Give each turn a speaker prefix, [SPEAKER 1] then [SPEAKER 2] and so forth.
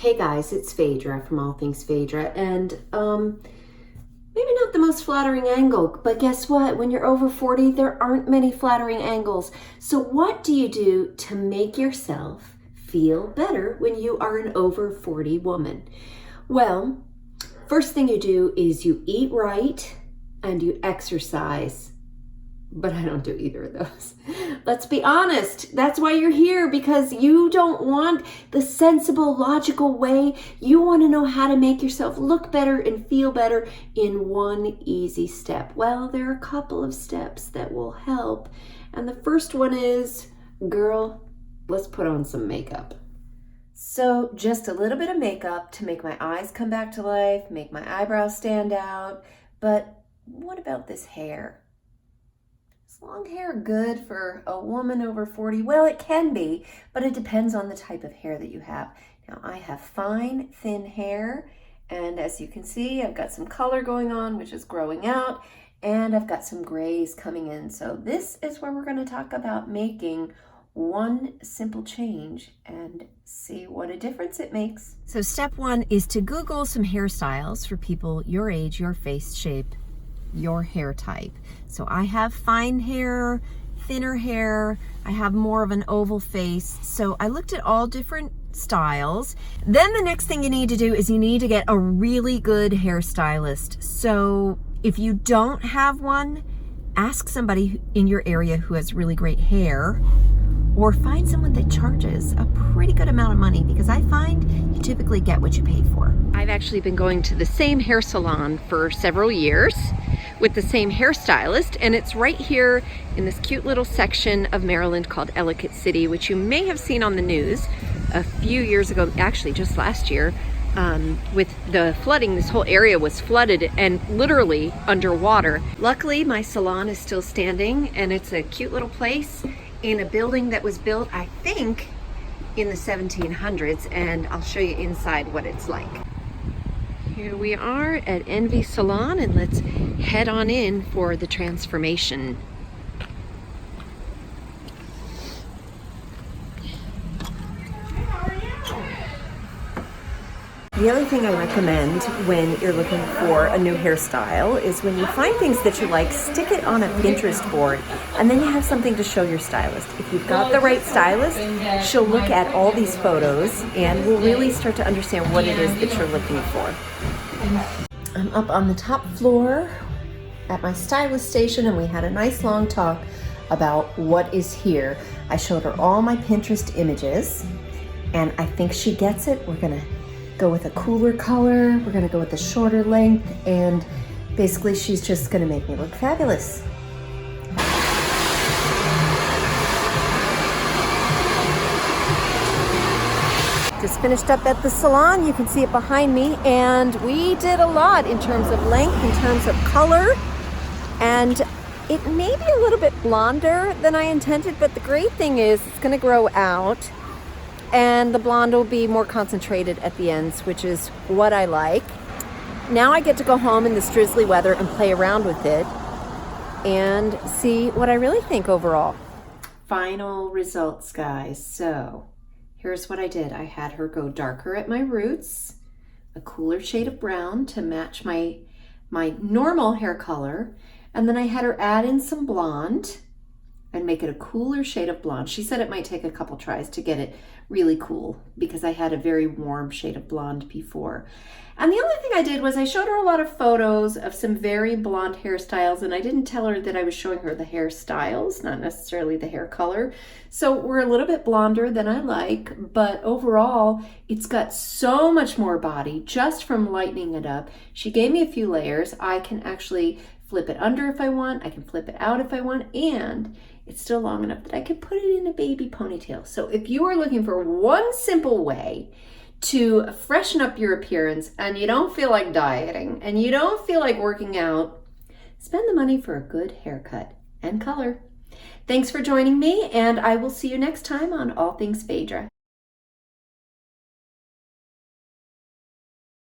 [SPEAKER 1] Hey guys, it's Fadra from All Things Fadra, and maybe not the most flattering angle, but guess what? When you're over 40, there aren't many flattering angles. So what do you do to make yourself feel better when you are an over 40 woman? Well, first thing you do is you eat right and you exercise. But I don't do either of those. Let's be honest. That's why you're here, because you don't want the sensible, logical way. You want to know how to make yourself look better and feel better in one easy step. Well, there are a couple of steps that will help. And the first one is, girl, let's put on some makeup. So just a little bit of makeup to make my eyes come back to life, make my eyebrows stand out. But what about this hair? Is long hair good for a woman over 40? Well, it can be, but it depends on the type of hair that you have. Now, I have fine, thin hair, and as you can see, I've got some color going on, which is growing out, and I've got some grays coming in. So this is where we're going to talk about making one simple change and see what a difference it makes. So step one is to Google some hairstyles for people your age, your face shape, your hair type. So I have fine hair, thinner hair, I have more of an oval face. So I looked at all different styles. Then the next thing you need to do is you need to get a really good hairstylist. So if you don't have one, ask somebody in your area who has really great hair, or find someone that charges a pretty good amount of money, because I find you typically get what you pay for. I've actually been going to the same hair salon for several years with the same hairstylist, and it's right here in this cute little section of Maryland called Ellicott City, which you may have seen on the news a few years ago, actually just last year. With the flooding, this whole area was flooded and literally underwater. Luckily, my salon is still standing, and it's a cute little place in a building that was built, I think, in the 1700s, and I'll show you inside what it's like. Here we are at Envy Salon, and let's head on in for the transformation. The other thing I recommend when you're looking for a new hairstyle is when you find things that you like, stick it on a Pinterest board, and then you have something to show your stylist. If you've got the right stylist, she'll look at all these photos and will really start to understand what it is that you're looking for. I'm up on the top floor at my stylist station, and we had a nice long talk about what is here. I showed her all my Pinterest images, and I think she gets it. We're gonna go with a cooler color, we're gonna go with a shorter length, and basically she's just gonna make me look fabulous. Just finished up at the salon, you can see it behind me, and we did a lot in terms of length, in terms of color, and it may be a little bit blonder than I intended, but the great thing is it's gonna grow out, and the blonde will be more concentrated at the ends, which is what I like. Now I get to go home in this drizzly weather and play around with it and see what I really think overall. Final results, guys. So here's what I did. I had her go darker at my roots, a cooler shade of brown to match my normal hair color, and then I had her add in some blonde and make it a cooler shade of blonde. She said it might take a couple tries to get it really cool, because I had a very warm shade of blonde before. And the only thing I did was I showed her a lot of photos of some very blonde hairstyles, and I didn't tell her that I was showing her the hairstyles, not necessarily the hair color. So we're a little bit blonder than I like, but overall, it's got so much more body just from lightening it up. She gave me a few layers. I can actually flip it under if I want, I can flip it out if I want, and it's still long enough that I can put it in a baby ponytail. So if you are looking for one simple way to freshen up your appearance, and you don't feel like dieting, and you don't feel like working out, spend the money for a good haircut and color. Thanks for joining me, and I will see you next time on All Things Fadra.